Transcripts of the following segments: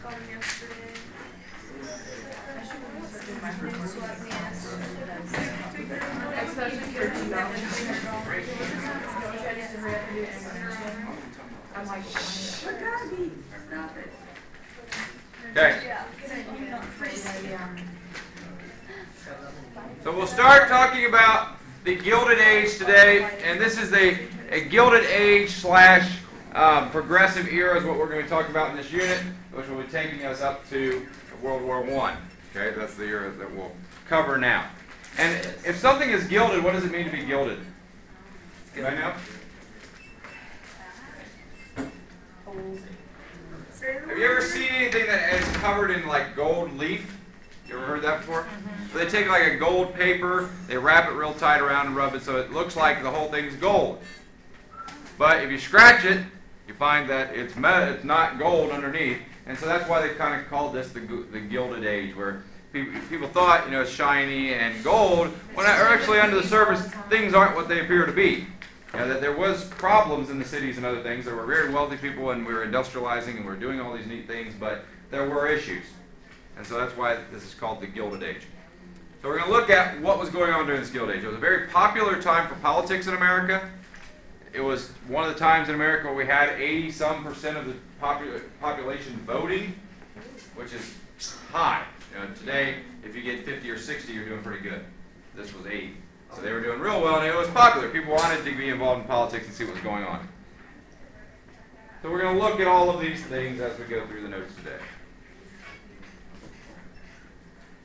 called him yesterday. I'm like, Stop it. Okay. So we'll start talking about the Gilded Age today, and this is a Gilded Age slash progressive era is what we're going to be talking about in this unit, which will be taking us up to World War I. Okay, that's the era that we'll cover now. And if something is gilded, what does it mean to be gilded? Do I know? Have you ever seen anything that is covered in like gold leaf? You ever heard that before? So they take like a gold paper, they wrap it real tight around and rub it so it looks like the whole thing's gold. But if you scratch it, you find that it's not gold underneath, and so that's why they kind of called this the Gilded Age, where people thought, it's shiny and gold, when actually under the surface things aren't what they appear to be. That there was problems in the cities and other things. There were very wealthy people, and we were industrializing, and we were doing all these neat things, but there were issues. And so that's why this is called the Gilded Age. So we're going to look at what was going on during this Gilded Age. It was a very popular time for politics in America. It was one of the times in America where we had 80-some% of the population voting, which is high. Today, if you get 50 or 60, you're doing pretty good. This was 80. So they were doing real well, and it was popular. People wanted to be involved in politics and see what was going on. So we're going to look at all of these things as we go through the notes today.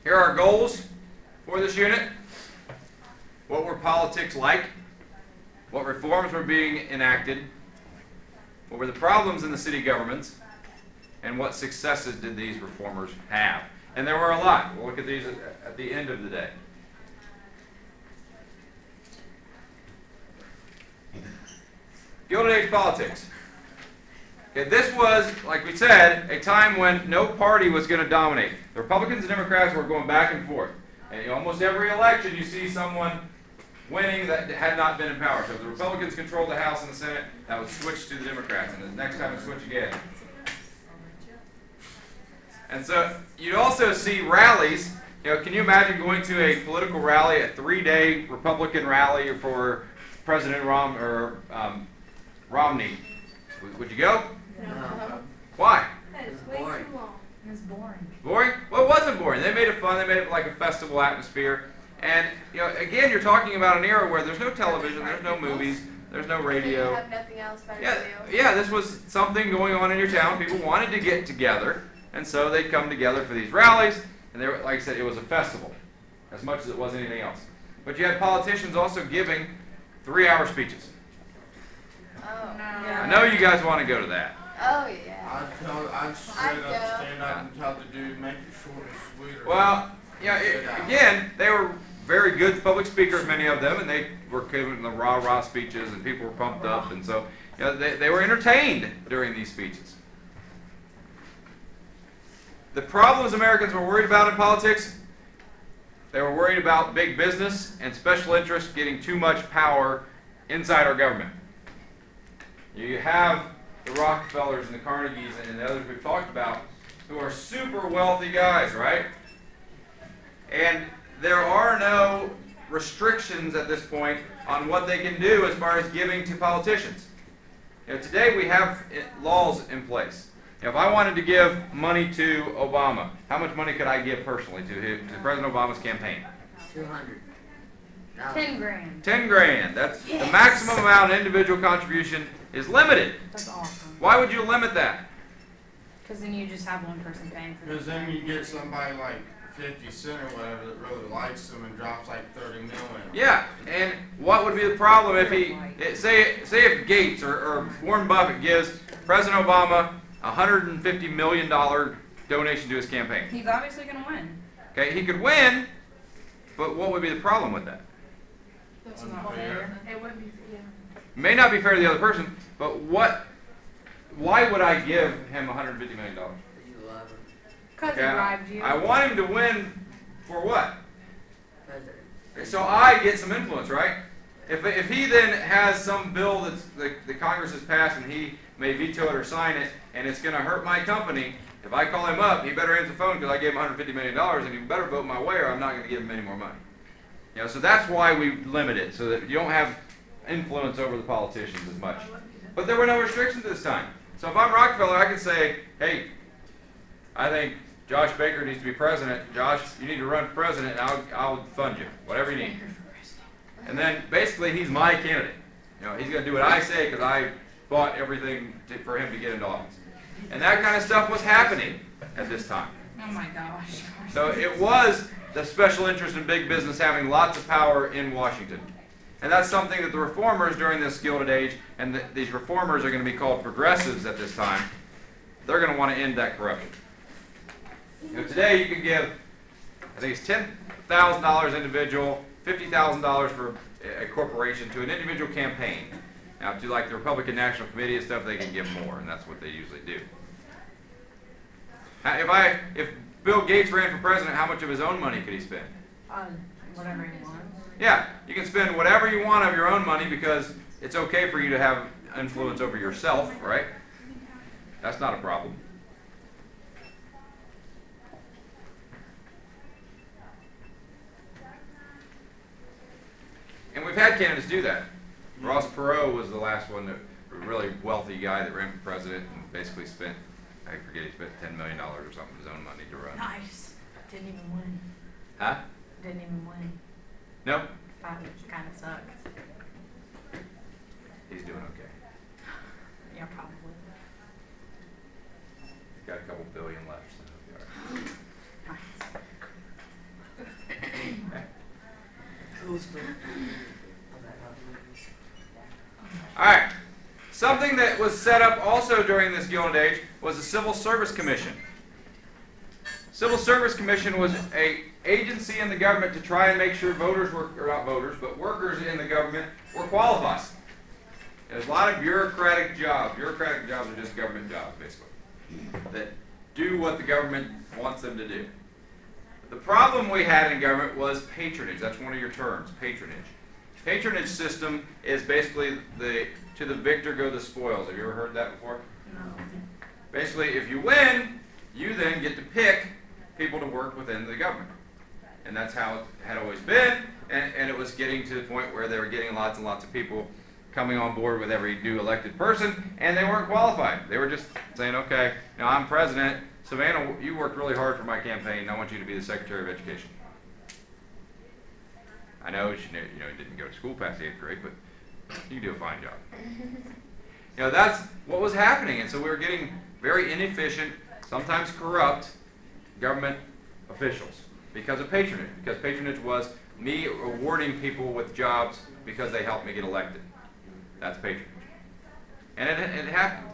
Here are our goals for this unit. What were politics like? What reforms were being enacted? What were the problems in the city governments? And what successes did these reformers have? And there were a lot. We'll look at these at the end of the day. Gilded Age politics. Okay, this was, like we said, a time when no party was going to dominate. The Republicans and Democrats were going back and forth. And almost every election you see someone winning that had not been in power. So if the Republicans controlled the House and the Senate, that would switch to the Democrats, and the next time it would switch again. And so you'd also see rallies. Can you imagine going to a political rally, a 3-day Republican rally for President Romney? Would you go? No. Why? It's way too long. it's boring. Boring? Well, it wasn't boring. They made it fun. They made it like a festival atmosphere. And again, you're talking about an era where there's no television, there's no movies, there's no radio. You have nothing else better Yeah, to do. yeah. This was something going on in your town. People wanted to get together, and so they'd come together for these rallies. And they were, like I said, it was a festival, as much as it was anything else. But you had politicians also giving 3-hour speeches. Oh, no. I know you guys want to go to that. Oh, yeah. I'd stand up and tell the dude, make it short and sweet. Well, again, they were very good public speakers, many of them, and they were giving the rah-rah speeches, and people were pumped up, and so they were entertained during these speeches. The problems Americans were worried about in politics, they were worried about big business and special interests getting too much power inside our government. You have the Rockefellers and the Carnegies and the others we've talked about who are super wealthy guys, right? And there are no restrictions at this point on what they can do as far as giving to politicians. Today we have laws in place. If I wanted to give money to Obama, how much money could I give personally to President Obama's campaign? 200. 10 grand. 10 grand. That's the maximum amount of individual contribution is limited. That's awesome. Why would you limit that? Because then you just have one person paying for it. Because then you get somebody like 50 Cent or whatever that really likes them and drops like 30 million. Yeah, and what would be the problem if say if Gates or Warren Buffett gives President Obama $150 million donation to his campaign? He's obviously going to win. Okay, he could win, but what would be the problem with that? That's not fair. It would be, yeah. It may not be fair to the other person, but why would I give him $150 million? You love him. Because he bribed you. I want him to win for what? President. So I get some influence, right? If he then has some bill that the Congress has passed and he may veto it or sign it, and it's going to hurt my company. If I call him up, he better answer the phone because I gave him $150 million, and he better vote my way or I'm not going to give him any more money. You know, so that's why we limit it, so that you don't have influence over the politicians as much. But there were no restrictions this time. So if I'm Rockefeller, I can say, hey, I think Josh Baker needs to be president. Josh, you need to run for president, and I'll fund you, whatever you need. And then basically he's my candidate. You know, he's going to do what I say because I bought everything for him to get into office. And that kind of stuff was happening at this time. Oh my gosh. So it was the special interest in big business having lots of power in Washington. And that's something that the reformers during this Gilded Age, and these reformers are going to be called progressives at this time, they're going to want to end that corruption. You know, today you can give, I think it's $10,000 individual, $50,000 for a corporation to an individual campaign. Now, to like the Republican National Committee and stuff, they can give more, and that's what they usually do. If Bill Gates ran for president, how much of his own money could he spend? Whatever he wants. Yeah, you can spend whatever you want of your own money because it's okay for you to have influence over yourself, right? That's not a problem. And we've had candidates do that. Ross Perot was the last one, a really wealthy guy that ran for president and basically spent, I forget, he spent $10 million or something of his own money to run. Nice. Didn't even win. Huh? Didn't even win. Nope. That kind of sucks. He's doing okay. Yeah, probably. He's got a couple billion left. So he'll be all right. All right. Something that was set up also during this Gilded Age was the Civil Service Commission. Civil Service Commission was an agency in the government to try and make sure voters were, or not voters, but workers in the government were qualified. There's a lot of bureaucratic jobs. Bureaucratic jobs are just government jobs, basically, that do what the government wants them to do. The problem we had in government was patronage. That's one of your terms, patronage. Patronage system is basically to the victor go the spoils. Have you ever heard that before? No. Basically, if you win, you then get to pick people to work within the government. And that's how it had always been, and it was getting to the point where they were getting lots and lots of people coming on board with every new elected person, and they weren't qualified. They were just saying, okay, now I'm president. Savannah, you worked really hard for my campaign, and I want you to be the Secretary of Education. I know you didn't go to school past the 8th grade, but you do a fine job. You know, that's what was happening, and so we were getting very inefficient, sometimes corrupt government officials because of patronage. Because patronage was me awarding people with jobs because they helped me get elected. That's patronage. And it happened.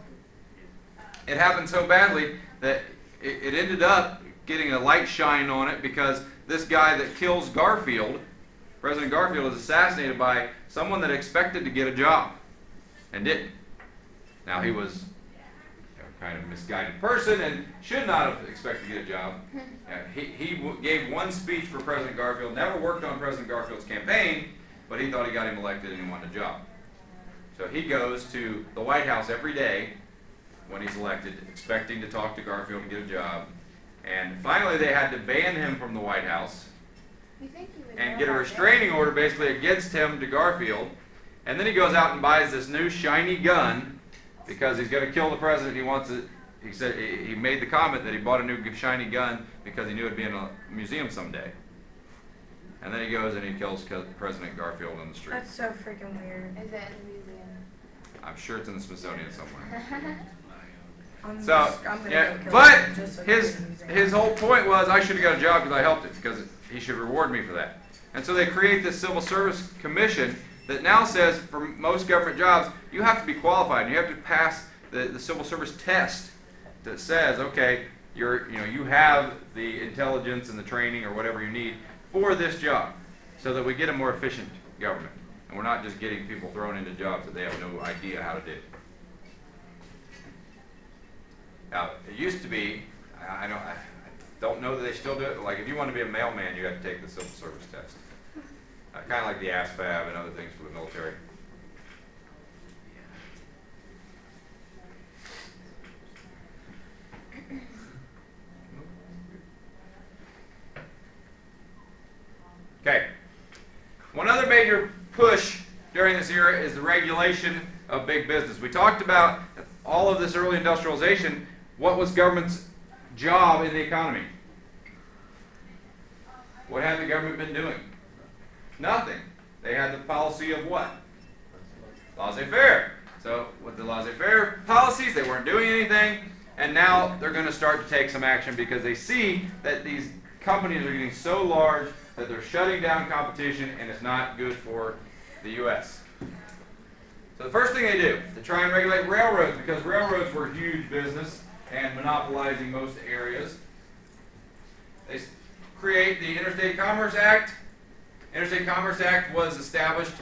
It happened so badly that it ended up getting a light shine on it because this guy that kills Garfield, President Garfield, is assassinated by someone that expected to get a job and didn't. Now, he was a kind of misguided person and should not have expected to get a job. He gave one speech for President Garfield, never worked on President Garfield's campaign, but he thought he got him elected and he wanted a job. So he goes to the White House every day when he's elected, expecting to talk to Garfield and get a job. And finally they had to ban him from the White House and get a restraining order basically against him to Garfield. And then he goes out and buys this new shiny gun because he's going to kill the president. He wants it. He said he made the comment that he bought a new shiny gun because he knew it'd be in a museum someday. And then he goes and he kills President Garfield in the street. That's so freaking weird. Is it in the museum? I'm sure it's in the Smithsonian somewhere. I'm So, gonna yeah, go kill but him just so his whole point was I should have got a job because I helped it, because he should reward me for that. And so they create this Civil Service Commission that now says for most government jobs, you have to be qualified. And you have to pass the Civil Service test that says, okay, you have the intelligence and the training or whatever you need for this job, so that we get a more efficient government. And we're not just getting people thrown into jobs that they have no idea how to do. Now, it used to be, I don't know that they still do it, like if you want to be a mailman, you have to take the Civil Service test. Kind of like the ASVAB and other things for the military. is the regulation of big business. We talked about all of this early industrialization. What was government's job in the economy? What had the government been doing? Nothing. They had the policy of what? Laissez-faire. So with the laissez-faire policies, they weren't doing anything, and now they're going to start to take some action because they see that these companies are getting so large that they're shutting down competition, and it's not good for the U.S. So the first thing they do to try and regulate railroads, because railroads were huge business and monopolizing most areas, they create the Interstate Commerce Act. Interstate Commerce Act was established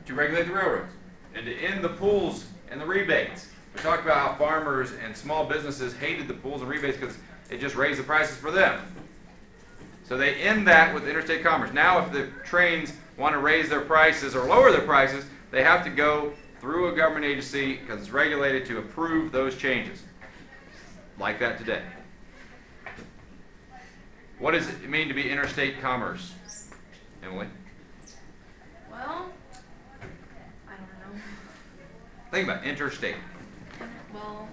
to regulate the railroads and to end the pools and the rebates. We talked about how farmers and small businesses hated the pools and rebates because it just raised the prices for them. So they end that with interstate commerce. Now if the trains want to raise their prices or lower their prices, they have to go through a government agency because it's regulated to approve those changes. Like that today. What does it mean to be interstate commerce? Emily? Well, I don't know. Think about it, interstate. Well,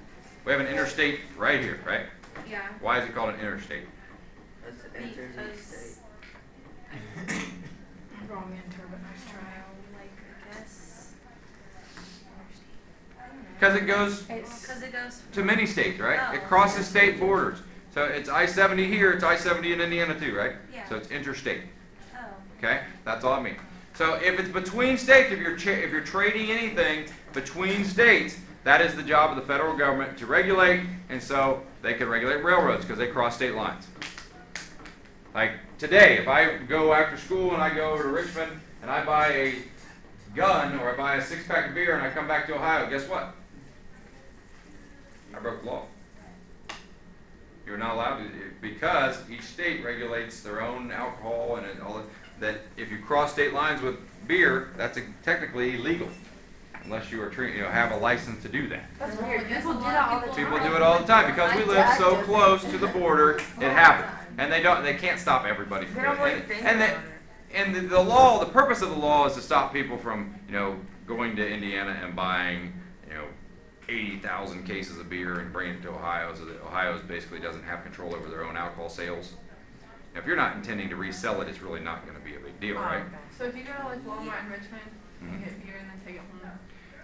We have an interstate right here, right? yeah. Why is it called an interstate? That's the interstate state. Wrong enter, but nice try. Like, I guess. Because it goes Because it goes. to many states, right? Oh. It crosses state borders. So it's I-70 here, it's I-70 in Indiana too, right? Yeah. So it's interstate. Oh. Okay? That's all it means. So if it's between states, if you're trading anything between states, that is the job of the federal government to regulate, and so they can regulate railroads because they cross state lines. Like today, if I go after school and I go to Richmond and I buy a gun or I buy a 6-pack of beer and I come back to Ohio, guess what? I broke the law. You're not allowed to, because each state regulates their own alcohol and all that. If you cross state lines with beer, that's technically illegal, unless you are have a license to do that. That's Well, weird. I guess People a do lot that of all the people time. People do it all the time because we My live dad so does it. close to the border. It happens, and they can't stop everybody from They don't doing really it. think And about it. the law, the purpose of the law is to stop people from going to Indiana and buying 80,000 cases of beer and bringing it to Ohio, so that Ohio basically doesn't have control over their own alcohol sales. Now, if you're not intending to resell it, it's really not going to be a big deal, Oh, right? okay. So if you go to like Walmart in Richmond, Mhm. you get beer and then take it home.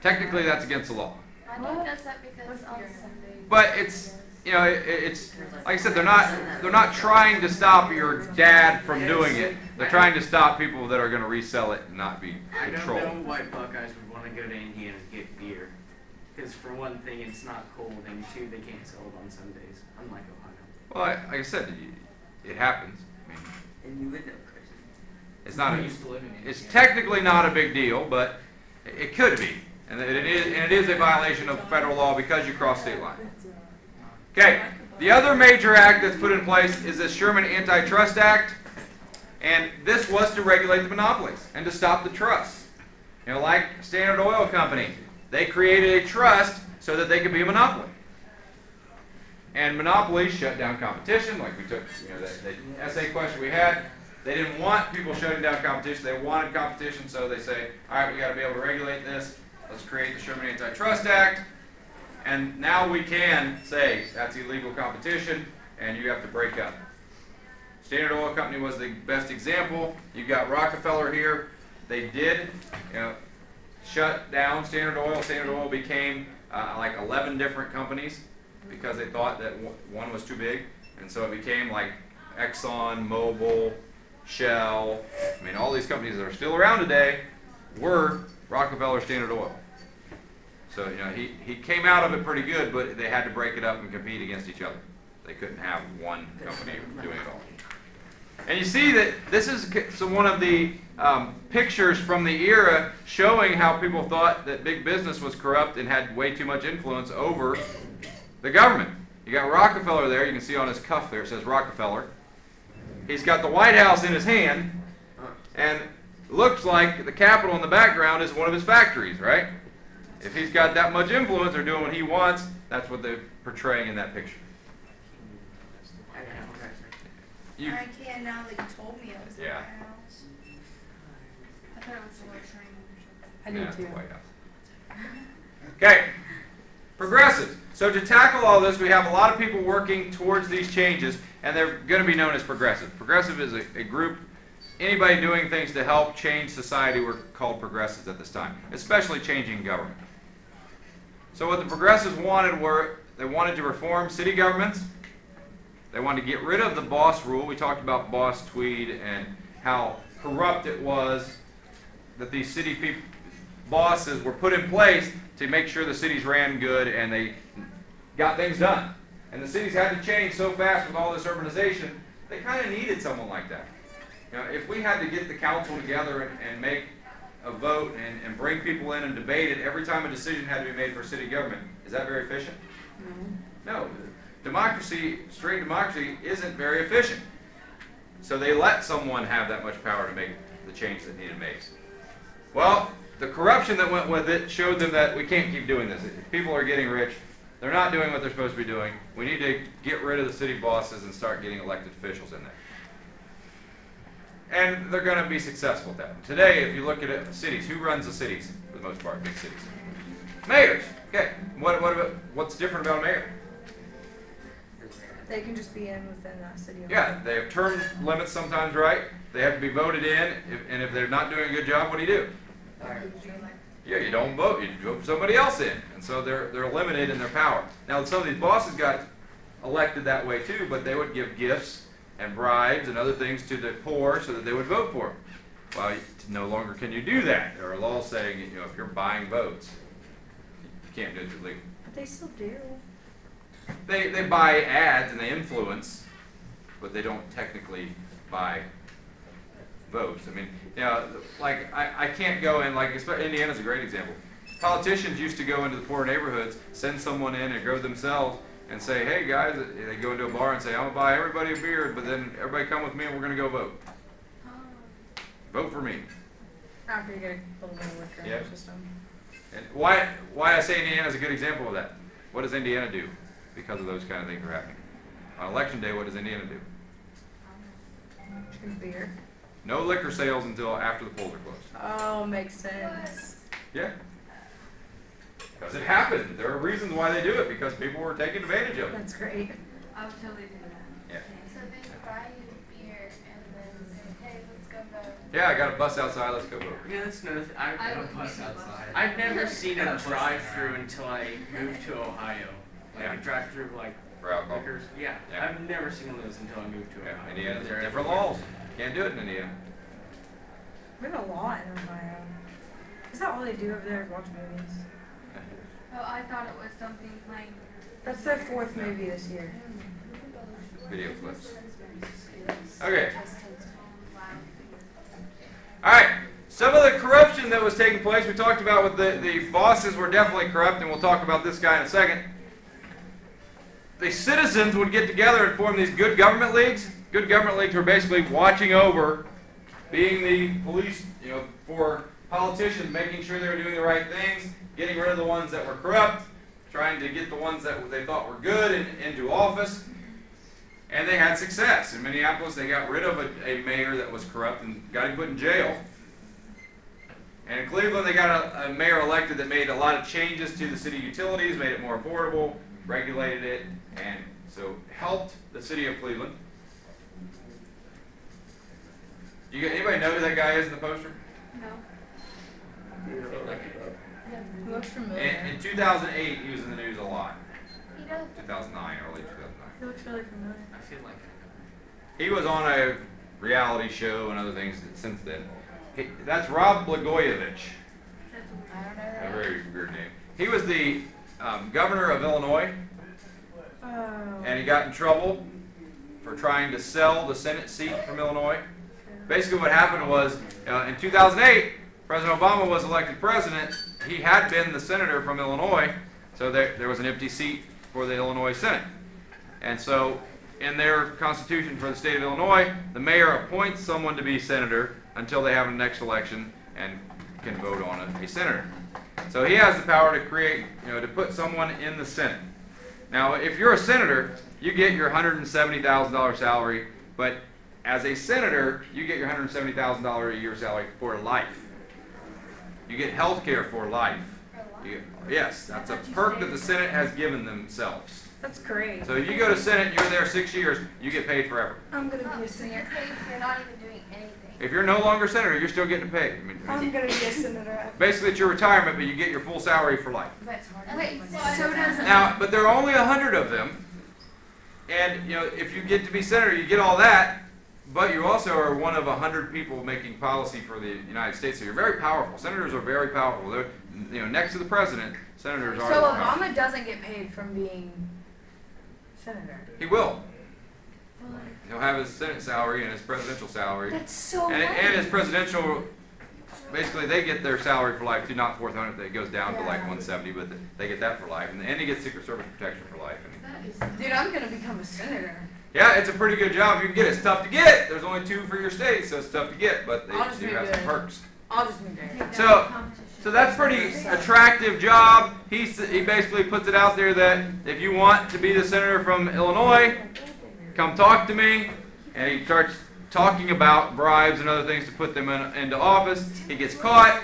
Technically, that's against the law. My dad does that because What's on beer? Sundays. But it's it's like I said, they're not trying to stop your dad from doing it. They're trying to stop people that are going to resell it and not be I don't controlled. know why Buckeyes would want to go to Indiana to get beer. Because for one thing, it's not cold, and two, they can't sell it on Sundays, unlike Ohio. Well, like I said, it happens. I mean, And you would know, Chris. it's not. I used to live in It's Indiana. technically not a big deal, but it could be, and it is a violation of federal law because you cross state lines. Okay. The other major act that's put in place is the Sherman Antitrust Act, and this was to regulate the monopolies and to stop the trusts. Like Standard Oil Company, they created a trust so that they could be a monopoly. And monopolies shut down competition, like we took the essay question we had. They didn't want people shutting down competition. They wanted competition, so they say, all right, we got to be able to regulate this. Let's create the Sherman Antitrust Act. And now we can say that's illegal competition and you have to break up. Standard Oil Company was the best example. You've got Rockefeller here. They did shut down Standard Oil. Standard Oil became like 11 different companies because they thought that one was too big. And so it became like Exxon, Mobil, Shell. I mean, all these companies that are still around today were Rockefeller Standard Oil. So, he came out of it pretty good, but they had to break it up and compete against each other. They couldn't have one company doing it all. And you see that this is one of the pictures from the era showing how people thought that big business was corrupt and had way too much influence over the government. You got Rockefeller there. You can see on his cuff there it says Rockefeller. He's got the White House in his hand, and looks like the Capitol in the background is one of his factories, right? If he's got that much influence or doing what he wants, that's what they're portraying in that picture. You, I can now that you told me it was in Yeah. my house. I thought it was the word train or something. I do Yeah, too. White House. Okay, progressives. So to tackle all this, we have a lot of people working towards these changes, and they're going to be known as progressive. Progressive is a group, anybody doing things to help change society were called progressives at this time, especially changing government. So what the progressives wanted were, they wanted to reform city governments. They wanted to get rid of the boss rule. We talked about Boss Tweed and how corrupt it was that these city bosses were put in place to make sure the cities ran good and they got things done. And the cities had to change so fast with all this urbanization, they kind of needed someone like that. You know, if we had to get the council together and make a vote and bring people in and debate it every time a decision had to be made for city government, is that very efficient? No. Democracy, straight democracy, isn't very efficient. So they let someone have that much power to make the change that needed made. Well, the corruption that went with it showed them that we can't keep doing this. If people are getting rich, they're not doing what they're supposed to be doing. We need to get rid of the city bosses and start getting elected officials in there. And they're going to be successful at that. Today, if you look at cities, who runs the cities for the most part, big cities? Mayors. Okay. What's different about a mayor? They can just be in within that city. Yeah, they have term limits sometimes, right? They have to be voted in, and if they're not doing a good job, what do you do? Yeah, you don't vote. You vote somebody else in, and so they're limited in their power. Now, some of these bosses got elected that way too, but they would give gifts and bribes and other things to the poor so that they would vote for them. Well, no longer can you do that. There are laws saying, you know, if you're buying votes, you can't do it legally. But they still do. They buy ads and they influence, but they don't technically buy votes. I mean, you know, like I can't go in, like Indiana's a great example. Politicians used to go into the poor neighborhoods, send someone in and go themselves and say, hey guys, they go into a bar and say, I'm going to buy everybody a beer, but then everybody come with me and we're going to go vote. Vote for me. After you get a little bit of liquor in Yep. the system. And why I say Indiana is a good example of that. What does Indiana do because of those kind of things are happening? On election day, what does Indiana do? Drink beer. No liquor sales until after the polls are closed. Oh, makes sense. Yeah. Because it happened. There are reasons why they do it, because people were taking advantage of it. That's great. I would totally do that. Yeah. So they buy you beer and then say, hey, let's go vote. Yeah, I got a bus outside, let's go vote. Yeah, that's another thing. I I, would bus outside. I've never seen a drive-through until I moved to Ohio. Like Yeah. a drive-through, like For alcohol. liquors. Yeah. Yeah. I've never seen one of those until I moved to Yeah, Ohio. Indiana's They're different everywhere. laws. Can't do it in Indiana. We have a lot in Ohio. Is that all they do over there is watch movies? Oh, I thought it was something like. That's their 4th movie this year. Video clips. Okay. Alright, some of the corruption that was taking place, we talked about with the bosses were definitely corrupt, and we'll talk about this guy in a second. The citizens would get together and form these good government leagues. Good government leagues were basically watching over, being the police, you know, for politicians, making sure they were doing the right things, getting rid of the ones that were corrupt, trying to get the ones that they thought were good into office. And they had success. In Minneapolis, they got rid of a mayor that was corrupt and got him put in jail. And in Cleveland, they got a mayor elected that made a lot of changes to the city utilities, made it more affordable, regulated it, and so helped the city of Cleveland. Anybody know who that guy is in the poster? No. He looks familiar. In 2008, he was in the news a lot. He does. 2009, early 2009. He looks really familiar. I feel like He was on a reality show and other things since then. That's Rob Blagojevich. I don't know A that. very weird name. He was the governor of Illinois, Oh. and he got in trouble for trying to sell the Senate seat from Illinois. Basically what happened was, in 2008, President Obama was elected president. He had been the senator from Illinois, so there was an empty seat for the Illinois Senate. And so in their constitution for the state of Illinois, the mayor appoints someone to be senator until they have a next election and can vote on a senator. So he has the power to create, to put someone in the Senate. Now, if you're a senator, you get your $170,000 salary, but as a senator, you get your $170,000 a year salary for life. You get health care for life. For You life. get, yes, that's a perk that the Senate has given themselves. That's great. So if you go to Senate and you're there 6 years, you get paid forever. I'm gonna be Oh, a so you're senator. paid for not even doing anything. If you're no longer senator, you're still getting paid. I mean, I'm gonna be a senator. basically, it's your retirement, but you get your full salary for life. Wait, so does Now, but there are only 100 of them, and you know, if you get to be senator, you get all that, but you also are one of 100 people making policy for the United States. So you're very powerful. Senators are very powerful. They're, you know, next to the president, senators are. So very powerful. Obama doesn't get paid from being senator. He will. He'll have his Senate salary and his presidential salary, That's so and his presidential. Basically, they get their salary for life too, not 400. It goes down to like 170, but they get that for life, and he gets Secret Service protection for life. Dude, I'm gonna become a senator. Yeah, it's a pretty good job. If you can get it. It's tough to get. There's only 2 for your state, so it's tough to get, but they I'll just do move have to- some perks. I'll just move there. So that's pretty attractive job. He basically puts it out there that if you want to be the senator from Illinois, come talk to me. And he starts talking about bribes and other things to put them into office. He gets caught.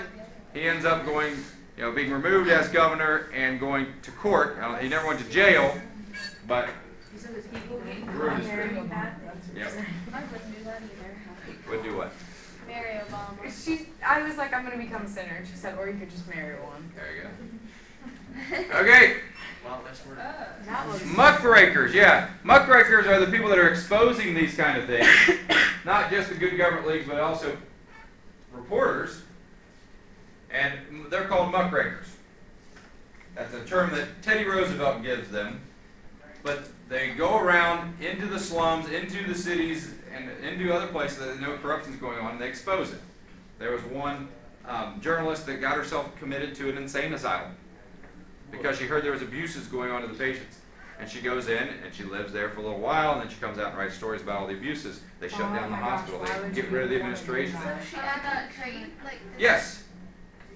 He ends up going, you know, being removed as governor and going to court. He never went to jail, but Bruce did. Yep. I wouldn't do that either. Would do what? Marry Obama. I was like, I'm gonna become a senator. She said, or you could just marry one. There you go. Okay. Well, that's where. That looks. Muckrakers, yeah. Muckrakers are the people that are exposing these kind of things. Not just the Good Government Leagues, but also reporters. And they're called muckrakers. That's a term that Teddy Roosevelt gives them. But they go around into the slums, into the cities, and into other places that they know corruption's going on, and they expose it. There was one journalist that got herself committed to an insane asylum because she heard there was abuses going on to the patients. And she goes in, and she lives there for a little while, and then she comes out and writes stories about all the abuses. They shut down the hospital. They get rid of the administration. So she had that trait, like this. Yes.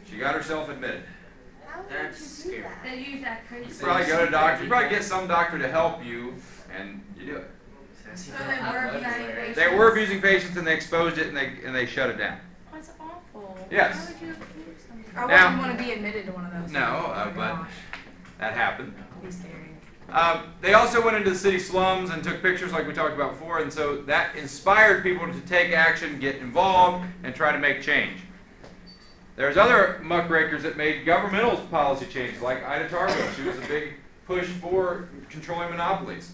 She got herself admitted. How would That's you scary. do that? they use that crazy. You probably go to a doctor. You probably get some doctor to help you, and you do it. So they were abusing patients. They were abusing patients, and they exposed it, and they shut it down. That's awful. Yes. Why would you abuse them? I Now- wouldn't want to be admitted to one of those. No, Oh my but gosh. that happened. That'd be scary. They also went into the city slums and took pictures like we talked about before, and so that inspired people to take action, get involved, and try to make change. There's other muckrakers that made governmental policy changes, like Ida Tarbell. She was a big push for controlling monopolies.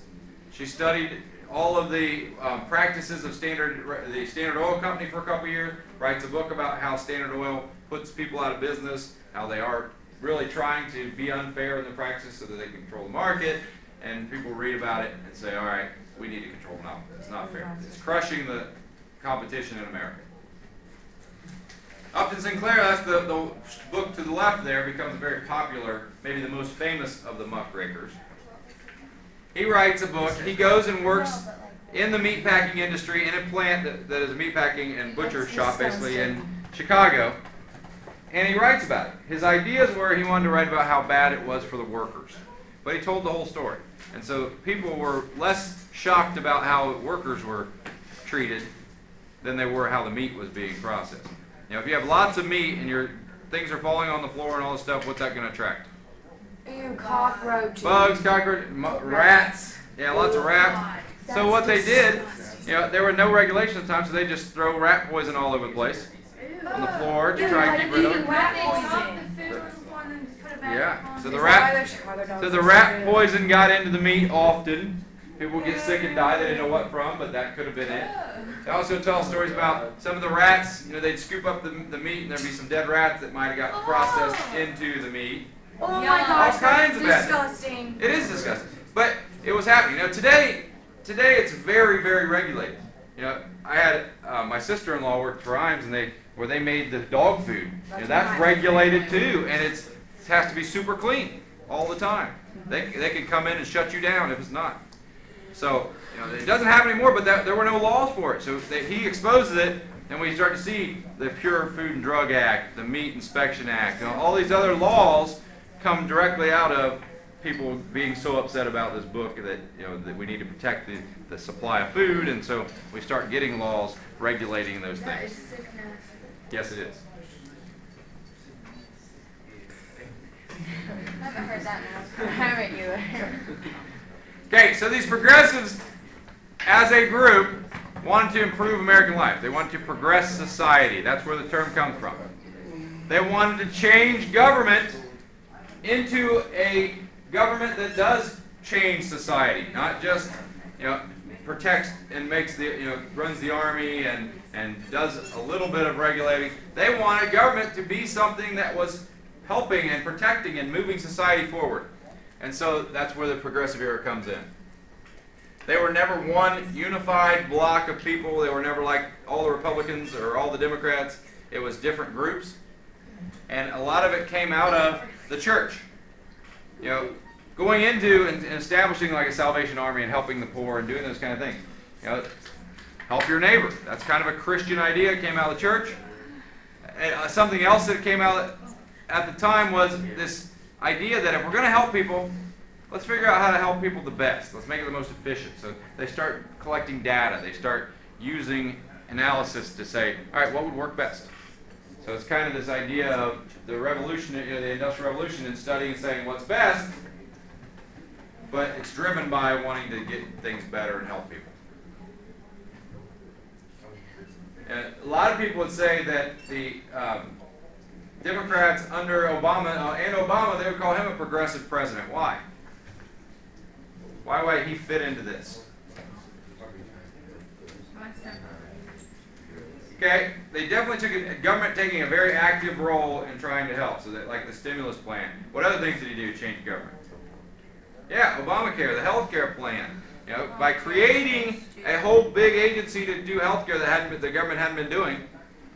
She studied all of the practices of the Standard Oil Company for a couple years, writes a book about how Standard Oil puts people out of business, how they are really trying to be unfair in the practices so that they can control the market, and people read about it and say, all right, we need to control monopolies. It's not fair. It's crushing the competition in America. Upton Sinclair, that's the book to the left there, becomes very popular, maybe the most famous of the muckrakers. He writes a book. He goes and works in the meatpacking industry in a plant that is a meatpacking and butcher shop basically in Chicago. And he writes about it. His ideas were he wanted to write about how bad it was for the workers. But he told the whole story. And so people were less shocked about how workers were treated than they were how the meat was being processed. You know, if you have lots of meat and your things are falling on the floor and all this stuff, what's that going to attract? Ew, cockroaches. Bugs, cockroaches, rats. Yeah, lots of rats. So what they did, you know, there were no regulations at the time, so they just throw rat poison all over the place on the floor to try and keep rid of it. Rat They chop poison. the food one and put it back Yeah, on. so the Is rat, that why their Chicago dogs so are the so rat good? poison got into the meat often. People get sick and die. They didn't know what from, but that could have been it. They also tell stories about some of the rats. You know, they'd scoop up the meat, and there'd be some dead rats that might have got processed into the meat. Oh my Yeah. gosh, All kinds of bad that's things. disgusting. It is disgusting, but it was happening. Now today it's very, very regulated. You know, I had my sister-in-law worked for Imes, and they made the dog food. You know, that's regulated too, and it has to be super clean all the time. They can come in and shut you down if it's not. So, you know, it doesn't happen anymore, but there were no laws for it. So he exposes it, and we start to see the Pure Food and Drug Act, the Meat Inspection Act, you know, all these other laws come directly out of people being so upset about this book that, you know, that we need to protect the supply of food, and so we start getting laws regulating those That things. is sick nasty. Yes, it is. I haven't heard that I now. haven't either. Okay, so these progressives, as a group, wanted to improve American life. They wanted to progress society. That's where the term comes from. They wanted to change government into a government that does change society, not just, protects and makes the, runs the army and does a little bit of regulating. They wanted government to be something that was helping and protecting and moving society forward. And so that's where the progressive era comes in. They were never one unified block of people. They were never like all the Republicans or all the Democrats. It was different groups. And a lot of it came out of the church. Going into and establishing like a Salvation Army and helping the poor and doing those kind of things. Help your neighbor. That's kind of a Christian idea. It came out of the church. And, something else that came out at the time was this idea that if we're going to help people, let's figure out how to help people the best. Let's make it the most efficient. So they start collecting data. They start using analysis to say, all right, what would work best? So it's kind of this idea of the revolution, the Industrial Revolution, and studying and saying what's best, but it's driven by wanting to get things better and help people. And a lot of people would say that the Democrats under Obama, they would call him a progressive president. Why? Why would he fit into this? Okay, they definitely took government taking a very active role in trying to help. So that, like the stimulus plan. What other things did he do to change government? Yeah, Obamacare, the health care plan. By creating a whole big agency to do health care that the government hadn't been doing,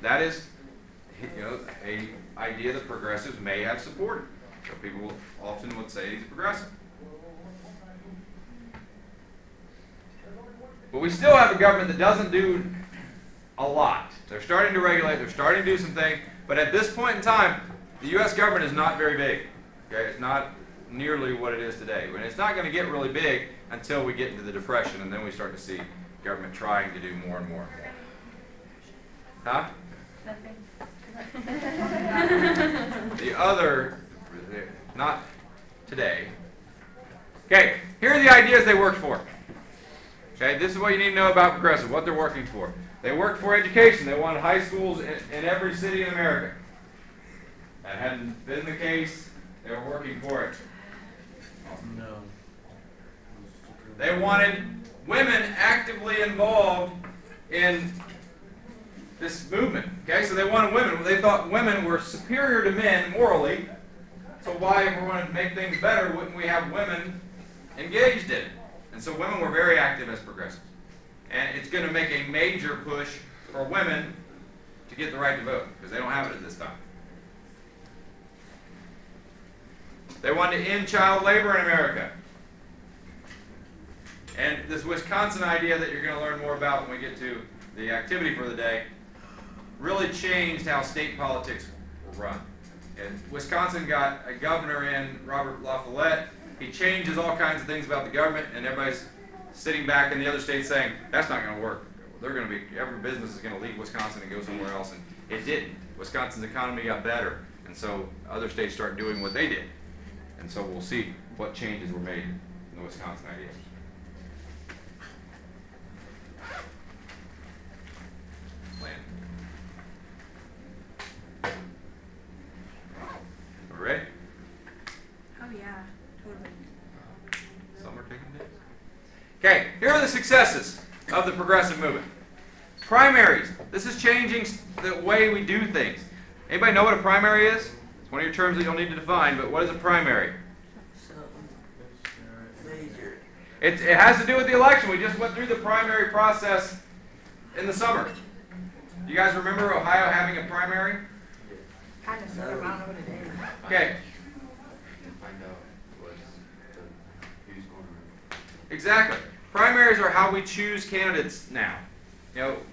that is, a idea that progressives may have supported. So people often would say he's progressive. But we still have a government that doesn't do a lot. They're starting to regulate, they're starting to do some things, but at this point in time, the U.S. government is not very big. Okay? It's not nearly what it is today. And it's not going to get really big until we get into the Depression, and then we start to see government trying to do more and more and more. Huh? The other, not today. Okay, here are the ideas they worked for. Okay, this is what you need to know about progressive, what they're working for. They worked for education. They wanted high schools in every city in America. That hadn't been the case. They were working for it. No. They wanted women actively involved in this movement. Okay, so they wanted women. They thought women were superior to men morally. So why, if we wanted to make things better, wouldn't we have women engaged in it? And so women were very active as progressives. And it's going to make a major push for women to get the right to vote, because they don't have it at this time. They wanted to end child labor in America. And this Wisconsin idea that you're going to learn more about when we get to the activity for the day really changed how state politics were run. And Wisconsin got a governor in, Robert La Follette. He changes all kinds of things about the government, and everybody's sitting back in the other states saying, that's not going to work. Every business is going to leave Wisconsin and go somewhere else. And it didn't. Wisconsin's economy got better. And so other states started doing what they did. And so we'll see what changes were made in the Wisconsin idea. Plan. Are we ready? Oh yeah, totally. Some are taking notes. Okay, here are the successes of the progressive movement. Primaries. This is changing the way we do things. Anybody know what a primary is? It's one of your terms that you'll need to define, but what is a primary? Major. It has to do with the election. We just went through the primary process in the summer. Do you guys remember Ohio having a primary? Kind of sort of, I don't know what it is. Okay. Find out who's going to. Exactly. Primaries are how we choose candidates now.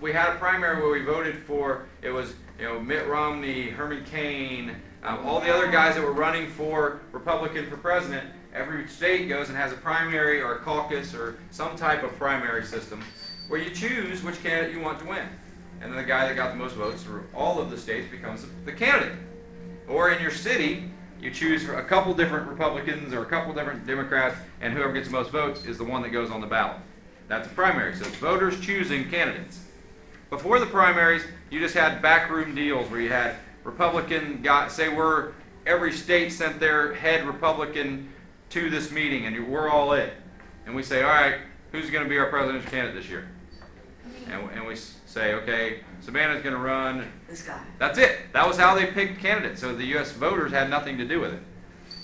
We had a primary where we voted for, it was, Mitt Romney, Herman Cain, all the other guys that were running for Republican for president. Every state goes and has a primary or a caucus or some type of primary system where you choose which candidate you want to win. And then the guy that got the most votes through all of the states becomes the candidate. Or in your city, you choose for a couple different Republicans or a couple different Democrats, and whoever gets the most votes is the one that goes on the ballot. That's a primary, so it's voters choosing candidates. Before the primaries, you just had backroom deals where you had Republican guys, say every state sent their head Republican to this meeting, and we're all in. And we say, all right, who's going to be our presidential candidate this year? And we say, okay, Savannah's going to run. This guy. That's it. That was how they picked candidates. So the U.S. voters had nothing to do with it.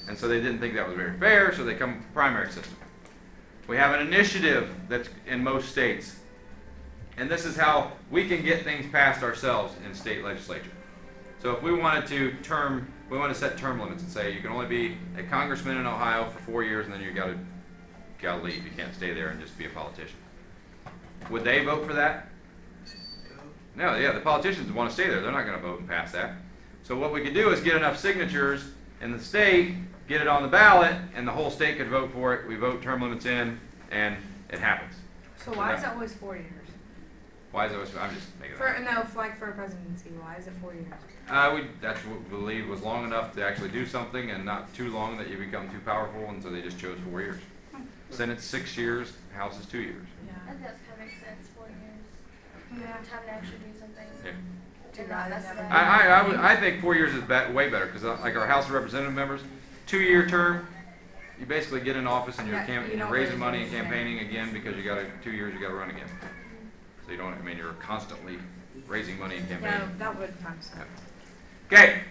And so they didn't think that was very fair, so they come to the primary system. We have an initiative that's in most states. And this is how we can get things passed ourselves in state legislature. So if we wanted to set term limits and say you can only be a congressman in Ohio for 4 years and then you gotta leave. You can't stay there and just be a politician. Would they vote for that? No, yeah, the politicians want to stay there. They're not going to vote and pass that. So what we could do is get enough signatures in the state, get it on the ballot, and the whole state could vote for it. We vote term limits in, and it happens. So why is it always 4 years? Why is it always? I'm just making For it up. no, like for a presidency, why is it 4 years? That's what we believe was long enough to actually do something, and not too long that you become too powerful, and so they just chose 4 years. Senate's 6 years, House is 2 years. I think that's kind of makes sense. 4 years. Yeah. Time to actually do something. Yeah. And not mess it up. I think 4 years is way better because like our House of Representative members, 2-year term, you basically get in office and you're raising money and campaigning again because you got 2 years you got to run again. So you don't. I mean, you're constantly raising money and campaigning. Yeah, that would time so. Okay.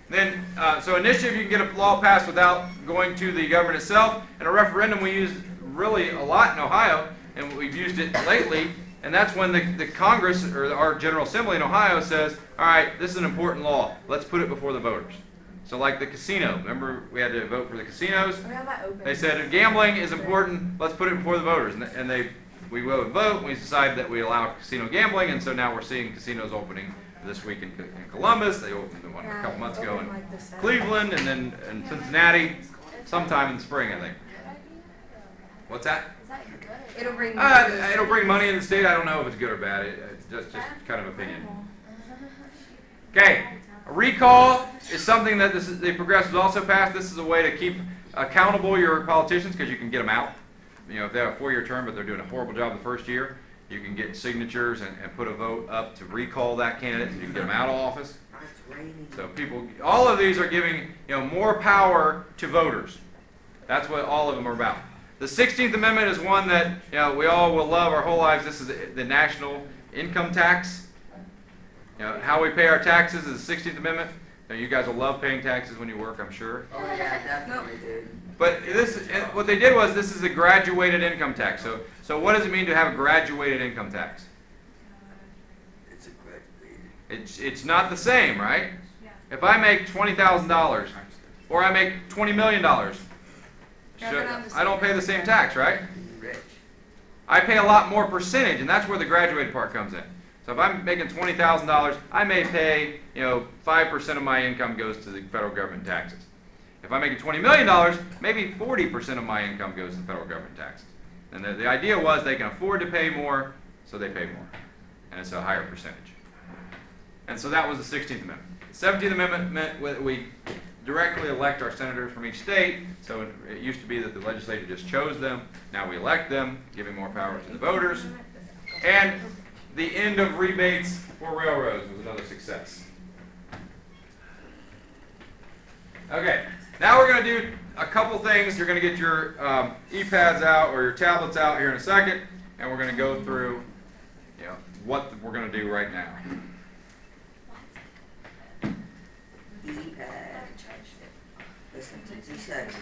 Then, so initiative, you can get a law passed without going to the government itself. And a referendum we use really a lot in Ohio, and we've used it lately. And that's when the Congress, or our General Assembly in Ohio says, all right, this is an important law. Let's put it before the voters. So like the casino. Remember we had to vote for the casinos? We have that open. They said gambling is important. Let's put it before the voters. And we will vote. And we decided that we allow casino gambling. And so now we're seeing casinos opening this week in Columbus. They opened one a couple months ago in Cleveland, and then in Cincinnati sometime in the spring, I think. What's that? Is that good? It'll bring. It'll bring money in the state. I don't know if it's good or bad. It's just kind of opinion. Okay, a recall is something that the progressives also passed. This is a way to keep accountable your politicians because you can get them out. You know, if they have a 4-year term but they're doing a horrible job the first year, you can get signatures and put a vote up to recall that candidate, and you can get them out of office. So all of these are giving more power to voters. That's what all of them are about. The 16th Amendment is one that we all will love our whole lives. This is the national income tax. How we pay our taxes is the 16th Amendment. Now, you guys will love paying taxes when you work, I'm sure. Oh yeah, definitely, dude. But what they did was this is a graduated income tax. So what does it mean to have a graduated income tax? It's a graduated. It's not the same, right? If I make $20,000 or I make $20 million, I don't pay the same tax, right? Rich. I pay a lot more percentage, and that's where the graduated part comes in. So if I'm making $20,000, I may pay 5% of my income goes to the federal government taxes. If I'm making $20 million, maybe 40% of my income goes to the federal government taxes. And the idea was they can afford to pay more, so they pay more. And it's a higher percentage. And so that was the 16th Amendment. The 17th Amendment meant we directly elect our senators from each state. So it used to be that the legislature just chose them. Now we elect them, giving more power to the voters. And the end of rebates for railroads was another success. Okay. Now we're going to do a couple things. You're going to get your e-pads out or your tablets out here in a second, and we're going to go through what we're going to do right now. E-pad. Listen to 2 seconds.